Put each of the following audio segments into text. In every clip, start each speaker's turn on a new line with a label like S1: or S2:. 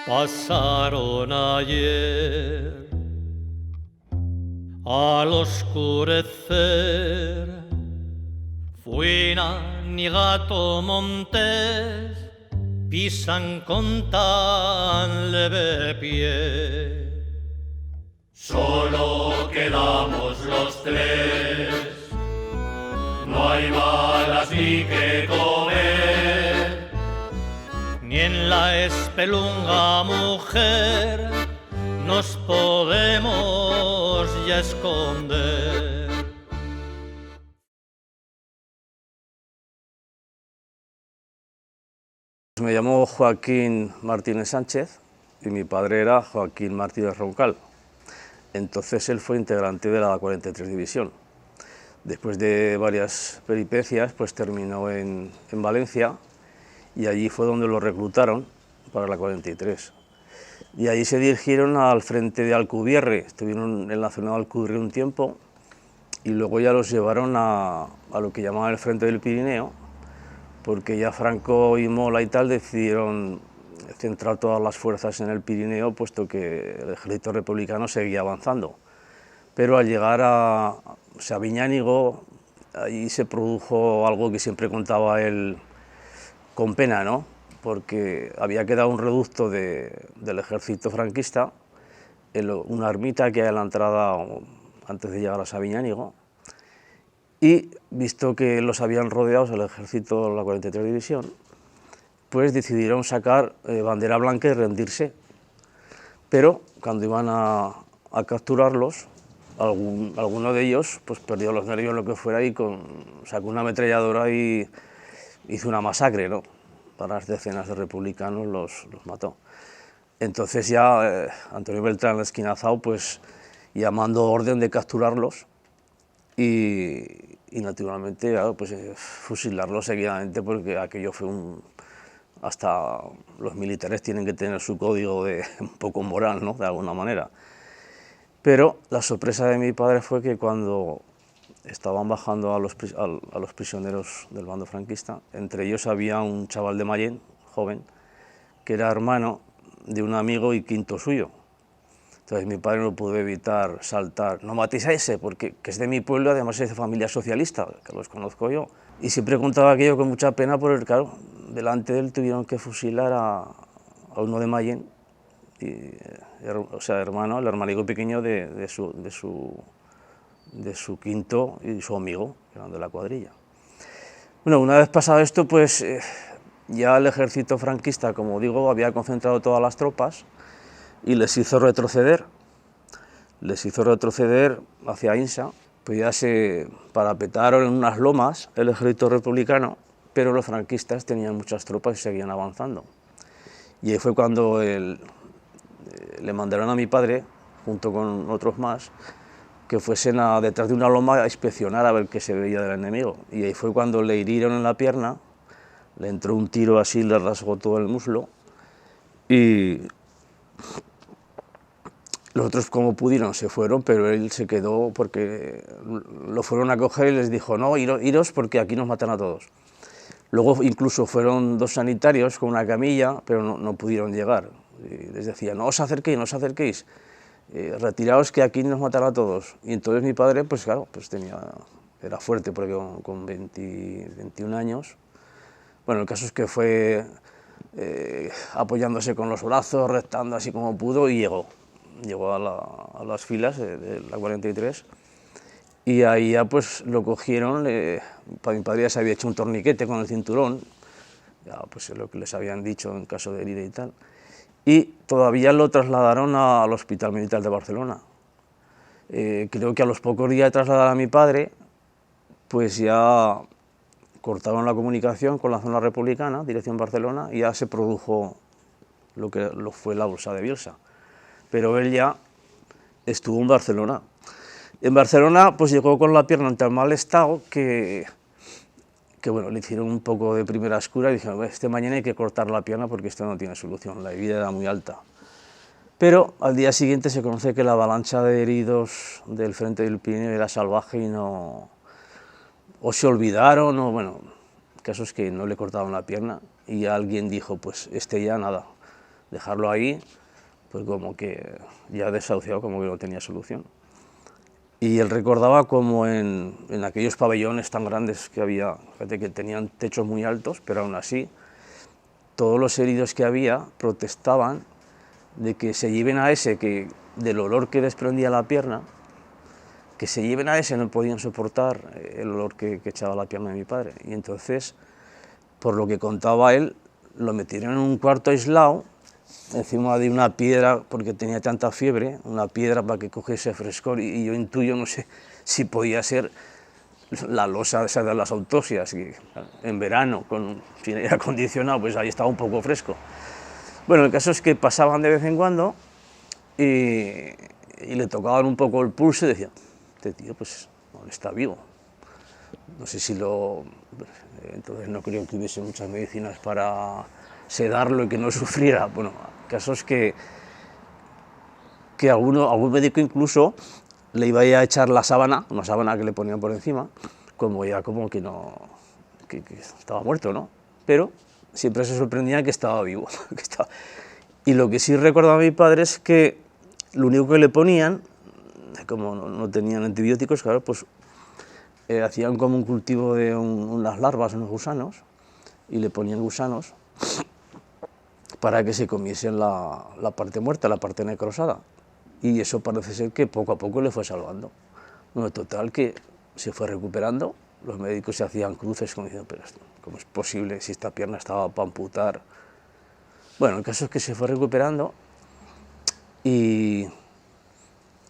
S1: Pasaron ayer al oscurecer, fui ni gato montés, pisan con tan leve pie. Solo quedamos los tres, no hay balas ni que comer, ni en la espelunga mujer nos podemos ya esconder.
S2: Me llamo Joaquín Martínez Sánchez y mi padre era Joaquín Martínez Roncal. Entonces él fue integrante de la 43 División. Después de varias peripecias, pues terminó en Valencia y allí fue donde lo reclutaron para la 43. Y allí se dirigieron al frente de Alcubierre, estuvieron en la zona de Alcubierre un tiempo y luego ya los llevaron a lo que llamaban el frente del Pirineo, porque ya Franco y Mola y tal decidieron centrar todas las fuerzas en el Pirineo, puesto que el ejército republicano seguía avanzando. Pero al llegar a Viñánigo, allí se produjo algo que siempre contaba él con pena, ¿no? Porque había quedado un reducto del ejército franquista, en una ermita que hay a la entrada antes de llegar a Sabiñánigo, y visto que los habían rodeado el ejército de la 43 División, pues decidieron sacar bandera blanca y rendirse. Pero cuando iban a capturarlos, alguno de ellos pues perdió los nervios, lo que fuera, y sacó una ametralladora y hizo una masacre, ¿no? Para las decenas de republicanos los mató. Entonces ya Antonio Beltrán Esquinazao, pues llamando orden de capturarlos y naturalmente, claro, pues fusilarlos seguidamente, porque aquello fue hasta los militares tienen que tener su código de un poco moral, ¿no? De alguna manera. Pero la sorpresa de mi padre fue que cuando estaban bajando a los prisioneros del bando franquista, entre ellos había un chaval de Mayén, joven, que era hermano de un amigo y quinto suyo. Entonces mi padre no pudo evitar saltar: no matéis a ese, porque que es de mi pueblo, además es de familia socialista, que los conozco yo. Y siempre contaba aquello con mucha pena, porque claro, delante de él tuvieron que fusilar a uno de Mayén, o sea, hermano, el hermanico pequeño de su quinto y su amigo, que eran de la cuadrilla. Bueno, una vez pasado esto, pues ya el ejército franquista, como digo, había concentrado todas las tropas y les hizo retroceder hacia Insa. Pues ya se parapetaron en unas lomas el ejército republicano, pero los franquistas tenían muchas tropas y seguían avanzando. Y ahí fue cuando le mandaron a mi padre, junto con otros más, que fuesen detrás de una loma a inspeccionar a ver qué se veía del enemigo. Y ahí fue cuando le hirieron en la pierna, le entró un tiro así, le rasgó todo el muslo, y los otros, como pudieron, se fueron, pero él se quedó porque lo fueron a coger y les dijo: no, iros porque aquí nos matan a todos. Luego incluso fueron dos sanitarios con una camilla, pero no pudieron llegar. Y les decía: no os acerquéis, no os acerquéis, retiraos que aquí nos matarán a todos. Y entonces mi padre, pues claro, pues era fuerte, porque con 21 años, bueno, el caso es que fue apoyándose con los brazos, rectando así como pudo, y llegó a las filas de la 43, y ahí ya pues lo cogieron. Para mi padre ya se había hecho un torniquete con el cinturón, ya pues lo que les habían dicho en caso de herida y tal, y todavía lo trasladaron al Hospital Militar de Barcelona. Creo que a los pocos días de trasladar a mi padre, pues ya cortaron la comunicación con la zona republicana, dirección Barcelona, y ya se produjo lo que fue la bolsa de Bielsa. Pero él ya estuvo en Barcelona. En Barcelona pues llegó con la pierna en tan mal estado que bueno, le hicieron un poco de primera escura y dijeron: mañana hay que cortar la pierna porque esto no tiene solución, la herida era muy alta. Pero al día siguiente se conoce que la avalancha de heridos del frente del Pirineo era salvaje y o se olvidaron, o bueno, el caso es que no le cortaron la pierna y alguien dijo: pues ya nada, dejarlo ahí, pues como que ya desahuciado, como que no tenía solución. Y él recordaba como en aquellos pabellones tan grandes que había, fíjate que tenían techos muy altos, pero aún así todos los heridos que había protestaban de que se lleven a ese, que del olor que desprendía la pierna, que se lleven a ese, no podían soportar el olor que echaba la pierna de mi padre. Y entonces, por lo que contaba él, lo metieron en un cuarto aislado, encima de una piedra, porque tenía tanta fiebre, una piedra para que cogiese frescor, y yo intuyo, no sé, si podía ser la losa esa de las autopsias, que en verano, sin aire acondicionado, pues ahí estaba un poco fresco. Bueno, el caso es que pasaban de vez en cuando y le tocaban un poco el pulso y decían, este tío pues no está vivo. No sé si entonces no creo que hubiese muchas medicinas para sedarlo y que no sufriera. Bueno, el caso es que algún médico incluso le iba a echar la sábana, una sábana que le ponían por encima, como que no, que estaba muerto, ¿no? Pero siempre se sorprendía que estaba vivo. Y lo que sí recordaba a mi padre es que lo único que le ponían, como no tenían antibióticos, claro, pues hacían como un cultivo de unas larvas, unos gusanos, y le ponían gusanos para que se comiesen la parte muerta, la parte necrosada. Y eso parece ser que poco a poco le fue salvando. Bueno, total, que se fue recuperando, los médicos se hacían cruces como diciendo, pero ¿cómo es posible si esta pierna estaba para amputar? Bueno, el caso es que se fue recuperando y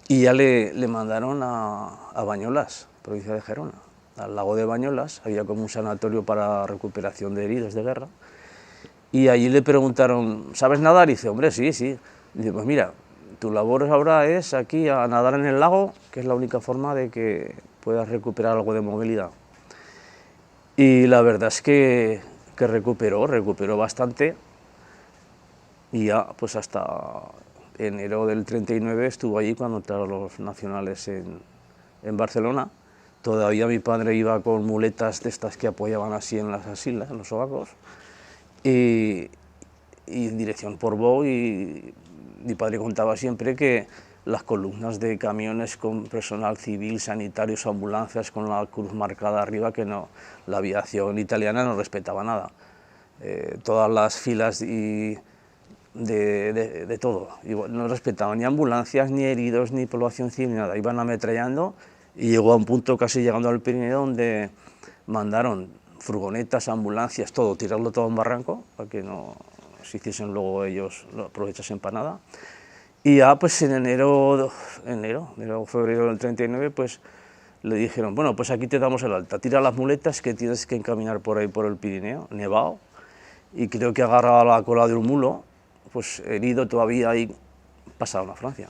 S2: ya le mandaron a Bañolas, provincia de Gerona, al lago de Bañolas. Había como un sanatorio para recuperación de heridos de guerra, y allí le preguntaron, ¿sabes nadar? Y dice, hombre, sí. Y dice, pues mira, tu labor ahora es aquí a nadar en el lago, que es la única forma de que puedas recuperar algo de movilidad. Y la verdad es que recuperó bastante, y ya pues hasta enero del 39 estuvo allí cuando entraron los nacionales en Barcelona. Todavía mi padre iba con muletas de estas que apoyaban así en las asilas, en los sobacos, y en dirección Portbou, y mi padre contaba siempre que las columnas de camiones con personal civil, sanitarios, ambulancias con la cruz marcada arriba, que no, la aviación italiana no respetaba nada. Todas las filas de todo, no respetaban ni ambulancias, ni heridos, ni población civil, ni nada, iban ametrallando, y llegó a un punto casi llegando al Pirineo donde mandaron furgonetas, ambulancias, tirarlo todo en barranco, para que no se hiciesen luego ellos, lo aprovechasen para nada. Y ya pues en enero, febrero del 39, pues le dijeron, bueno, pues aquí te damos el alta, tira las muletas que tienes que encaminar por ahí por el Pirineo, nevado, y creo que agarraba la cola de un mulo, pues herido todavía ahí, pasaron a Francia.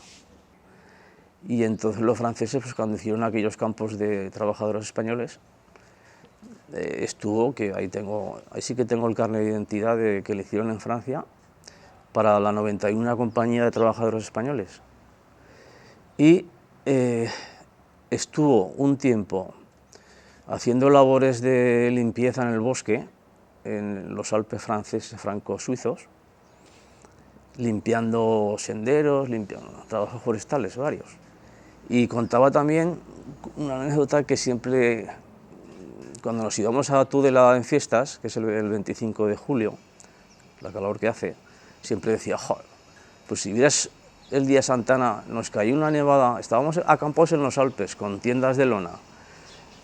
S2: Y entonces los franceses, pues cuando hicieron aquellos campos de trabajadores españoles, estuvo, que ahí sí que tengo el carnet de identidad que le hicieron en Francia, para la 91 compañía de trabajadores españoles. Y estuvo un tiempo haciendo labores de limpieza en el bosque, en los Alpes franceses, franco-suizos, limpiando senderos, trabajos forestales varios. Y contaba también una anécdota que siempre, cuando nos íbamos a Tudela en fiestas, que es el 25 de julio, la calor que hace, siempre decía, joder, pues si vieras el día Santana, nos cayó una nevada, estábamos acampados en los Alpes con tiendas de lona,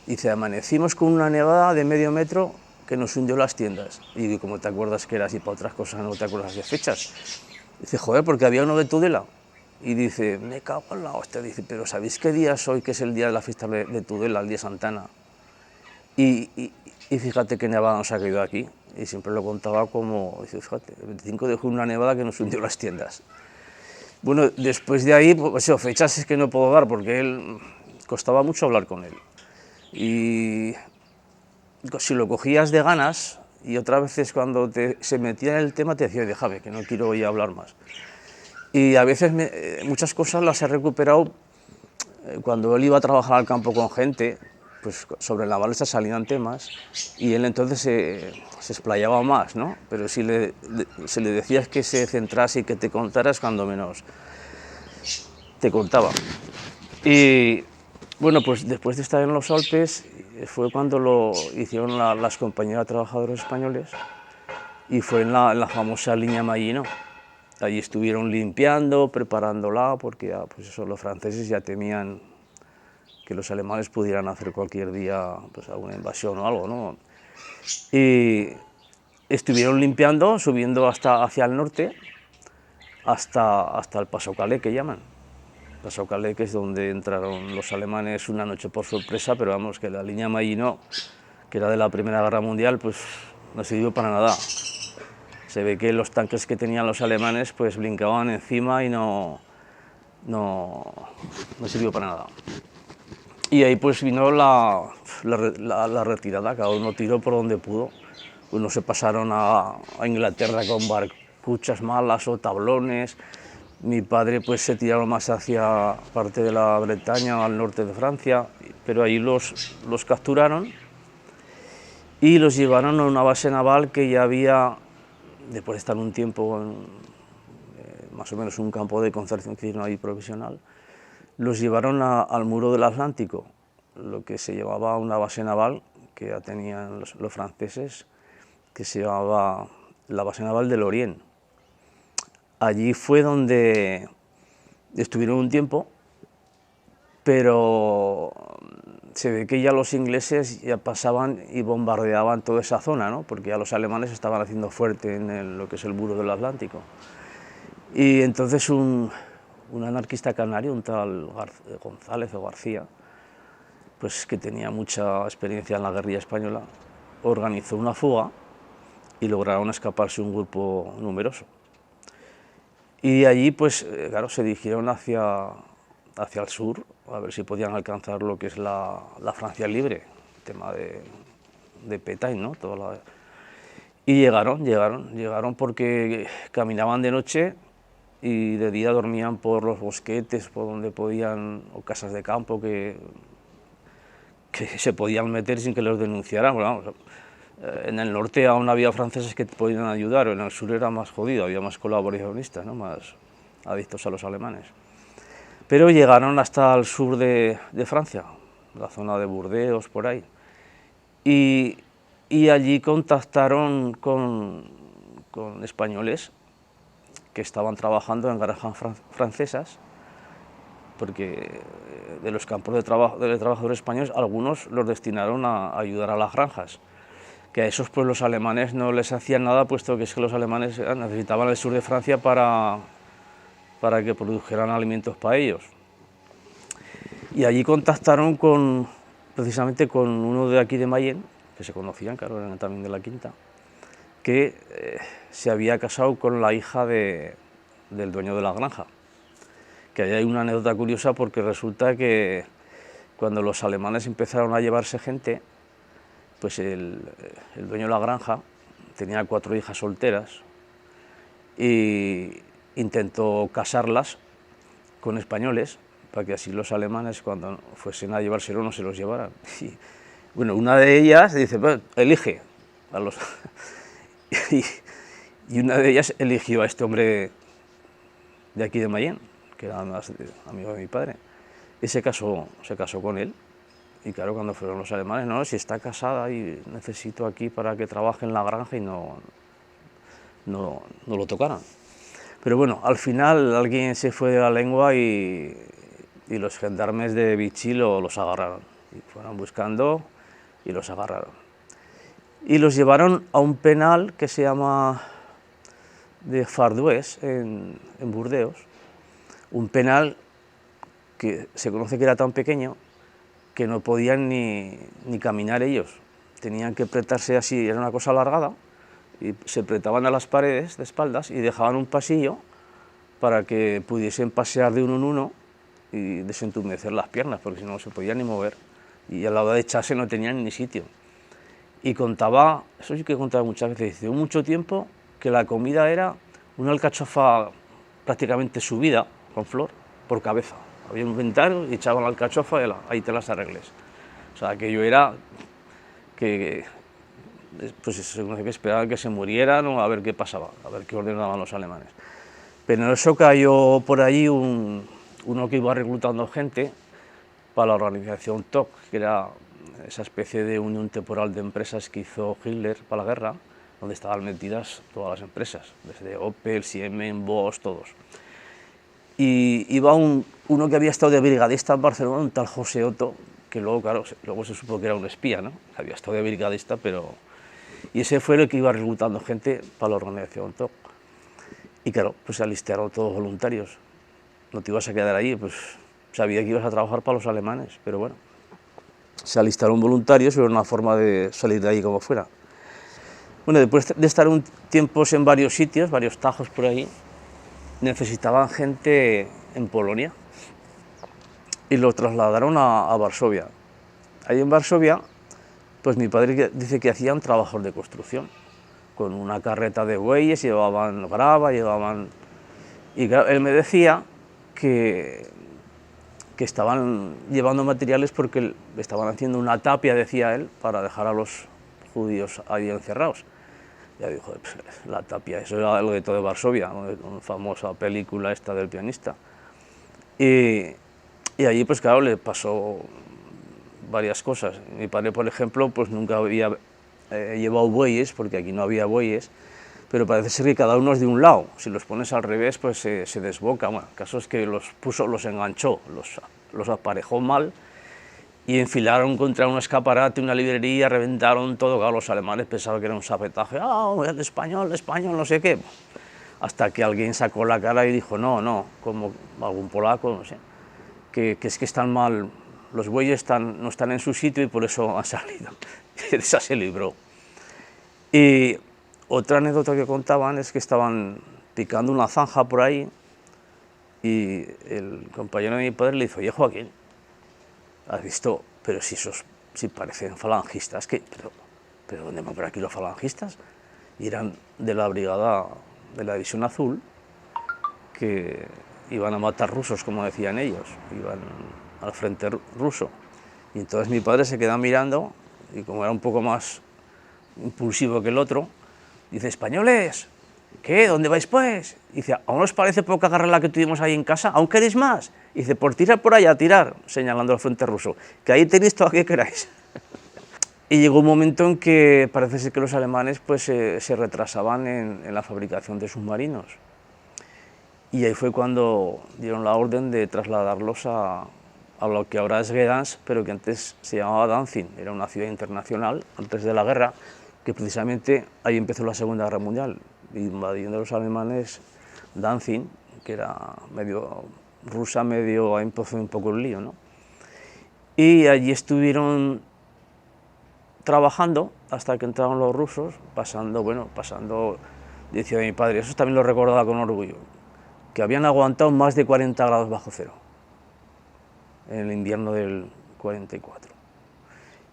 S2: y dice, amanecimos con una nevada de medio metro que nos hundió las tiendas. Y como te acuerdas que era así para otras cosas, no te acuerdas de fechas. Dice, joder, porque había uno de Tudela. Y dice, me cago en la hostia. Dice, pero ¿sabéis qué día es hoy, que es el día de la fiesta de Tudela, el día Santana? Y fíjate qué nevada nos ha caído aquí. Y siempre lo contaba como, dice, fíjate, el 25 de junio una nevada que nos hundió las tiendas. Bueno, después de ahí, pues eso, fechas es que no puedo dar, porque él, costaba mucho hablar con él. Y si lo cogías de ganas, y otras veces cuando se metía en el tema te decía, déjame, que no quiero ya hablar más. Y a veces muchas cosas las he recuperado cuando él iba a trabajar al campo con gente, pues sobre la balsa salían temas y él entonces se explayaba más, ¿no? Pero si se le decías que se centrase y que te contaras, cuando menos te contaba. Y bueno, pues después de estar en los Alpes fue cuando lo hicieron las compañías de trabajadores españoles y fue en la famosa línea Maginot. Allí estuvieron limpiando, preparándola, porque ya, pues eso, los franceses ya temían que los alemanes pudieran hacer cualquier día pues, alguna invasión o algo, ¿no? Y estuvieron limpiando, subiendo hacia el norte, hasta el Paso Calais, que llaman. Paso Calais, que es donde entraron los alemanes una noche por sorpresa, pero vamos, que la línea Maginot, que era de la Primera Guerra Mundial, pues no sirvió para nada. Se ve que los tanques que tenían los alemanes pues brincaban encima y no sirvió para nada. Y ahí pues vino la retirada, cada uno tiró por donde pudo. Unos se pasaron a Inglaterra con barcuchas malas o tablones. Mi padre pues se tiraron más hacia parte de la Bretaña, al norte de Francia, pero ahí los capturaron y los llevaron a una base naval que ya había, después de estar un tiempo en más o menos un campo de concentración que hicieron ahí provisional, los llevaron al muro del Atlántico, lo que se llamaba una base naval que ya tenían los franceses, que se llamaba la base naval de Lorient. Allí fue donde estuvieron un tiempo, pero se ve que ya los ingleses ya pasaban y bombardeaban toda esa zona, ¿no? Porque ya los alemanes estaban haciendo fuerte en lo que es el muro del Atlántico. Y entonces un anarquista canario, un tal González o García, pues que tenía mucha experiencia en la guerrilla española, organizó una fuga y lograron escaparse un grupo numeroso. Y allí, pues, claro, se dirigieron hacia el sur, a ver si podían alcanzar lo que es la Francia libre, el tema de Pétain, ¿no? Y llegaron porque caminaban de noche y de día dormían por los bosquetes, por donde podían, o casas de campo que se podían meter sin que los denunciaran. Bueno, vamos, en el norte aún había franceses que te podían ayudar, en el sur era más jodido, había más colaboracionistas, ¿no? Más adictos a los alemanes. Pero llegaron hasta el sur de Francia, la zona de Burdeos, por ahí, y allí contactaron con españoles que estaban trabajando en granjas francesas, porque de los campos de trabajadores españoles, algunos los destinaron a ayudar a las granjas, que a esos pues los alemanes no les hacían nada, puesto que es que los alemanes necesitaban el sur de Francia para que produjeran alimentos para ellos. Y allí contactaron precisamente con uno de aquí de Mayén, que se conocían, claro, eran también de la Quinta, que se había casado con la hija del dueño de la granja. Que ahí hay una anécdota curiosa, porque resulta que cuando los alemanes empezaron a llevarse gente, pues el dueño de la granja tenía 4 hijas solteras e intentó casarlas con españoles para que así los alemanes, cuando fuesen a llevárselo, no se los llevaran. Y, bueno, una de ellas dice, pues, elige a los... y una de ellas eligió a este hombre de aquí de Mayén, que era más amigo de mi padre, y se casó con él. Y claro, cuando fueron los alemanes, no, si está casada y necesito aquí para que trabaje en la granja, y no lo tocaron. Pero bueno, al final alguien se fue de la lengua y los gendarmes de Vichy los agarraron. Y fueron buscando y los agarraron. Y los llevaron a un penal que se llama de Fardués, en Burdeos. Un penal que se conoce que era tan pequeño que no podían ni caminar ellos. Tenían que apretarse así, era una cosa alargada, y se apretaban a las paredes de espaldas y dejaban un pasillo para que pudiesen pasear de uno en uno y desentumecer las piernas, porque si no se podían ni mover, y a la hora de echarse no tenían ni sitio. Y contaba, eso sí que contaba muchas veces, dice, mucho tiempo que la comida era una alcachofa prácticamente subida, con flor, por cabeza. Había un inventario y echaban la alcachofa y ahí te las arregles. O sea, aquello era que pues según que esperaban que se murieran o a ver qué pasaba, a ver qué ordenaban los alemanes. Pero en eso cayó por allí uno que iba reclutando gente para la organización TOC, que era esa especie de unión temporal de empresas que hizo Hitler para la guerra, donde estaban metidas todas las empresas, desde Opel, Siemens, Bosch, todos. Y iba uno que había estado de brigadista en Barcelona, un tal José Otto, que luego, claro, luego se supo que era un espía, ¿no? Había estado de brigadista, pero... Y ese fue el que iba reclutando gente para la organización TOC. Y claro, pues se alistaron todos voluntarios. No te ibas a quedar ahí, pues sabía que ibas a trabajar para los alemanes, pero bueno. Se alistaron voluntarios, era una forma de salir de ahí como fuera. Bueno, después de estar un tiempo en varios sitios, varios tajos por ahí, necesitaban gente en Polonia y lo trasladaron a Varsovia. Ahí en Varsovia, pues mi padre dice que hacían trabajos de construcción, con una carreta de bueyes, llevaban grava, llevaban... Y claro, él me decía que estaban llevando materiales porque estaban haciendo una tapia, decía él, para dejar a los judíos ahí encerrados. Ya dijo, pues, la tapia, eso era el gueto de Varsovia, una famosa película esta del pianista. Y allí, pues claro, le pasó varias cosas. Mi padre, por ejemplo, pues nunca había llevado bueyes, porque aquí no había bueyes, pero parece ser que cada uno es de un lado. Si los pones al revés, pues se desboca. Bueno, el caso es que los enganchó, los aparejó mal y enfilaron contra un escaparate, una librería, reventaron todo. Claro, los alemanes pensaban que era un sabetaje, el español, no sé qué. Hasta que alguien sacó la cara y dijo, no, como algún polaco, no sé, que es que están mal, los bueyes no están en su sitio y por eso han salido. Esa se libró. Y otra anécdota que contaban es que estaban picando una zanja por ahí y el compañero de mi padre le dijo, oye Joaquín, ¿has visto? Pero si parecen falangistas, ¿pero dónde van por aquí los falangistas? Y eran de la brigada de la División Azul, que iban a matar rusos, como decían ellos, iban al frente ruso. Y entonces mi padre se queda mirando, y como era un poco más impulsivo que el otro, dice, españoles, ¿qué? ¿Dónde vais pues? Y dice, ¿aún os parece poca guerra la que tuvimos ahí en casa? ¿Aún queréis más? Y dice, por tirar por allá, tirar, señalando al frente ruso, que ahí tenéis todo lo que queráis. Y llegó un momento en que parece ser que los alemanes pues, se retrasaban en la fabricación de submarinos. Y ahí fue cuando dieron la orden de trasladarlos a lo que ahora es Gdansk, pero que antes se llamaba Danzig, era una ciudad internacional antes de la guerra, que precisamente ahí empezó la Segunda Guerra Mundial, invadiendo los alemanes Danzig, que era medio rusa, medio, ahí empezó un poco el lío, ¿no? Y allí estuvieron trabajando hasta que entraron los rusos, pasando, decía mi padre, eso también lo recordaba con orgullo, que habían aguantado más de 40 grados bajo cero en el invierno del 44.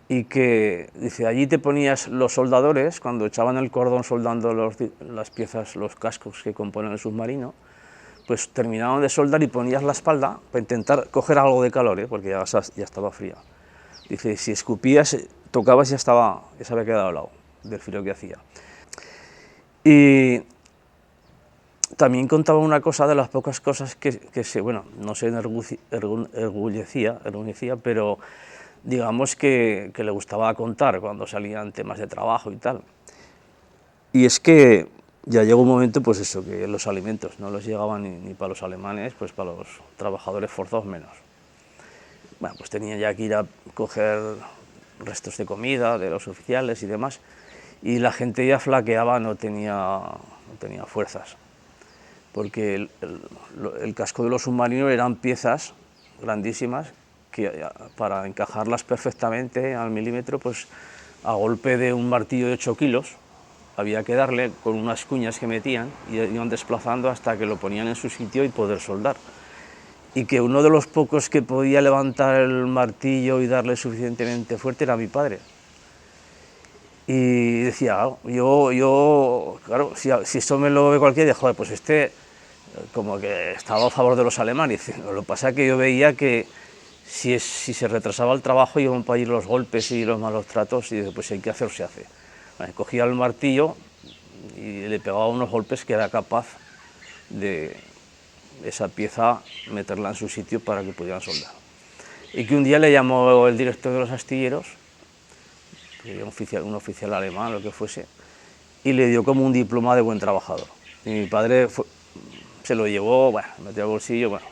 S2: Y que, dice, allí te ponías los soldadores, cuando echaban el cordón soldando las piezas, los cascos que componen el submarino, pues terminaban de soldar y ponías la espalda para intentar coger algo de calor, porque ya estaba fría. Dice, si escupías, tocabas y ya se había quedado al lado del frío que hacía. Y también contaba una cosa de las pocas cosas que no se enorgullecía, pero digamos que le gustaba contar cuando salían temas de trabajo y tal. Y es que ya llegó un momento, pues eso, que los alimentos no les llegaban ni para los alemanes, pues para los trabajadores forzados menos. Bueno, pues tenían ya que ir a coger restos de comida de los oficiales y demás, y la gente ya flaqueaba, no tenía fuerzas, porque el casco de los submarinos eran piezas grandísimas que para encajarlas perfectamente al milímetro, pues a golpe de un martillo de 8 kilos, había que darle con unas cuñas que metían y iban desplazando hasta que lo ponían en su sitio y poder soldar. Y que uno de los pocos que podía levantar el martillo y darle suficientemente fuerte era mi padre. Y decía, claro, si esto me lo ve cualquiera, joder, pues como que estaba a favor de los alemanes. Lo que pasa es que yo veía que si se retrasaba el trabajo iban para ir los golpes y los malos tratos, y dice, pues si hay que hacer, se hace. Vale, cogía el martillo y le pegaba unos golpes que era capaz de esa pieza meterla en su sitio para que pudieran soldar. Y que un día le llamó el director de los astilleros, un oficial alemán, lo que fuese, y le dio como un diploma de buen trabajador. Y mi padre se lo llevó, bueno, metió al bolsillo, bueno,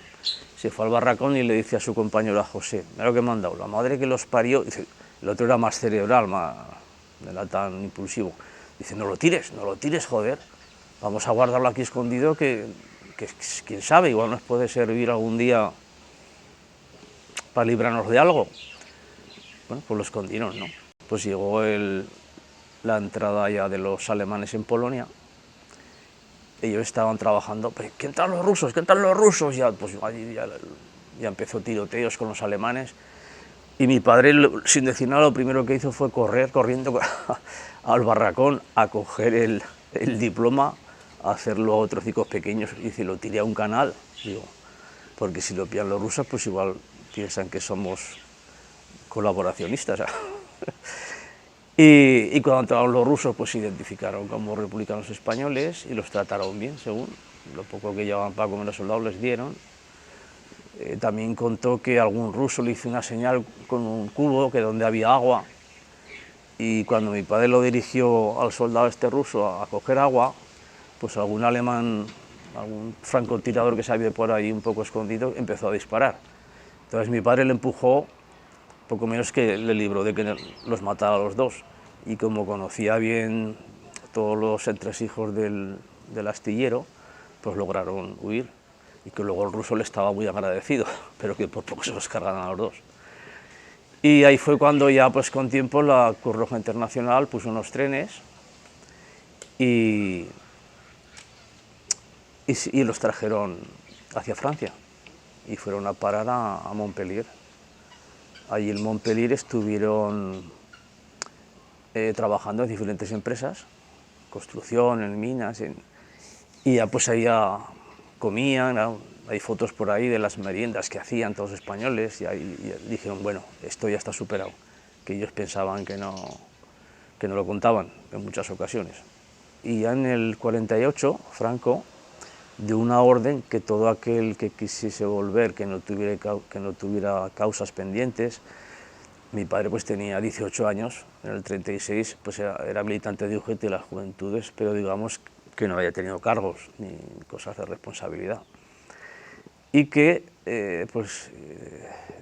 S2: se fue al barracón y le dice a su compañero, a José, mira lo que me han dado, la madre que los parió. Dice, el otro era más cerebral, no era tan impulsivo. Dice, no lo tires, joder, vamos a guardarlo aquí escondido, que quién sabe, igual nos puede servir algún día para librarnos de algo. Bueno, pues lo escondieron, ¿no? Pues llegó la entrada ya de los alemanes en Polonia. Ellos estaban trabajando, pues, ¿qué entran los rusos? ¿Qué entran los rusos? Ya, pues ya empezó tiroteos con los alemanes. Y mi padre, sin decir nada, lo primero que hizo fue corriendo al barracón a coger el diploma, a hacerlo a trocicos pequeños, y se lo tiré a un canal, digo, porque si lo pillan los rusos, pues igual piensan que somos colaboracionistas. Y cuando entraron los rusos, pues se identificaron como republicanos españoles y los trataron bien, según lo poco que llevaban para comer los soldados les dieron. También contó que algún ruso le hizo una señal con un cubo, que donde había agua, y cuando mi padre lo dirigió al soldado este ruso a coger agua, pues algún alemán, algún francotirador que se había por ahí un poco escondido, empezó a disparar. Entonces mi padre le empujó, poco menos que le libró de que los matara a los dos, y como conocía bien todos los entresijos del astillero, pues lograron huir, y que luego el ruso le estaba muy agradecido, pero que por poco se los cargaron a los dos. Y ahí fue cuando ya, pues con tiempo, la Cruz Roja Internacional puso unos trenes y los trajeron hacia Francia, y fueron a parar a Montpellier. Allí en Montpellier estuvieron trabajando en diferentes empresas, construcción, en minas, y ya pues ahí ya comían, ¿no? Hay fotos por ahí de las meriendas que hacían todos los españoles, y ahí dijeron, bueno, esto ya está superado, que ellos pensaban que no lo contaban en muchas ocasiones. Y ya en el 48, Franco dio una orden que todo aquel que quisiese volver, que no tuviera causas pendientes. Mi padre pues tenía 18 años, en el 36 pues era militante de UGT de las Juventudes, pero digamos que no había tenido cargos ni cosas de responsabilidad. Y que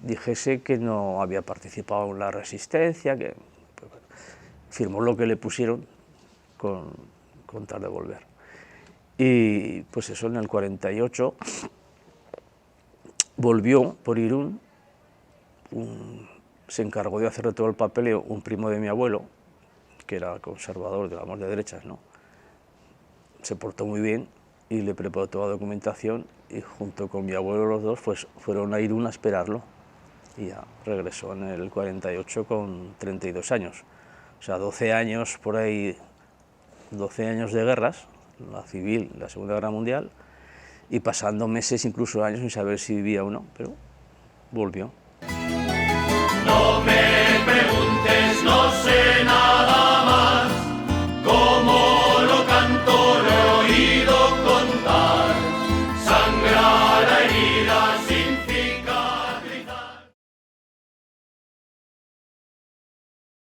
S2: dijese que no había participado en la resistencia, que pues, firmó lo que le pusieron con tal de volver. Y pues eso, en el 48 volvió por Irún, se encargó de hacer todo el papeleo un primo de mi abuelo, que era conservador, digamos, de derechas, ¿no? Se portó muy bien y le preparó toda la documentación, y junto con mi abuelo los dos pues fueron a Irún a esperarlo, y ya regresó en el 48 con 32 años. O sea, 12 años por ahí, 12 años de guerras, la civil, la Segunda Guerra Mundial, y pasando meses, incluso años, sin saber si vivía o no, pero volvió.
S1: No me